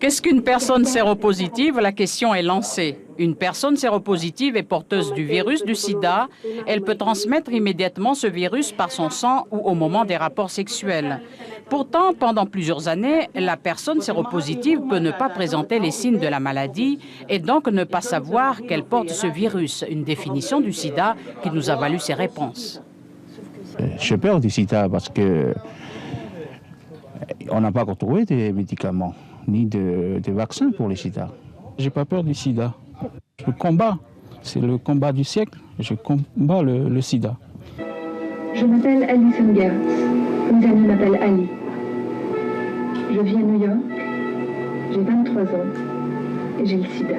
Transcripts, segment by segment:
Qu'est-ce qu'une personne séropositive? La question est lancée. Une personne séropositive est porteuse du virus du sida. Elle peut transmettre immédiatement ce virus par son sang ou au moment des rapports sexuels. Pourtant, pendant plusieurs années, la personne séropositive peut ne pas présenter les signes de la maladie et donc ne pas savoir qu'elle porte ce virus. Une définition du sida qui nous a valu ces réponses. J'ai peur du sida parce que on n'a pas encore trouvé de médicaments ni de vaccins pour le sida. J'ai pas peur du sida. Je combats. C'est le combat du siècle. Je combats le sida. Je m'appelle Alison Gertz. Mes amis m'appellent Ali. Je vis à New York. J'ai 23 ans et j'ai le sida.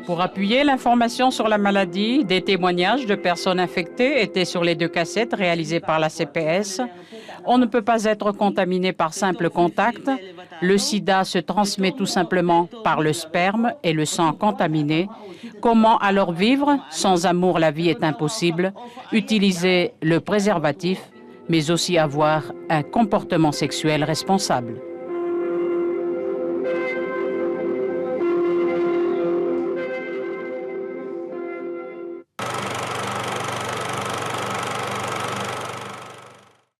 Pour appuyer l'information sur la maladie, des témoignages de personnes infectées étaient sur les 2 cassettes réalisées par la CPS. On ne peut pas être contaminé par simple contact. Le sida se transmet tout simplement par le sperme et le sang contaminé. Comment alors vivre? Sans amour, la vie est impossible. Utiliser le préservatif, mais aussi avoir un comportement sexuel responsable.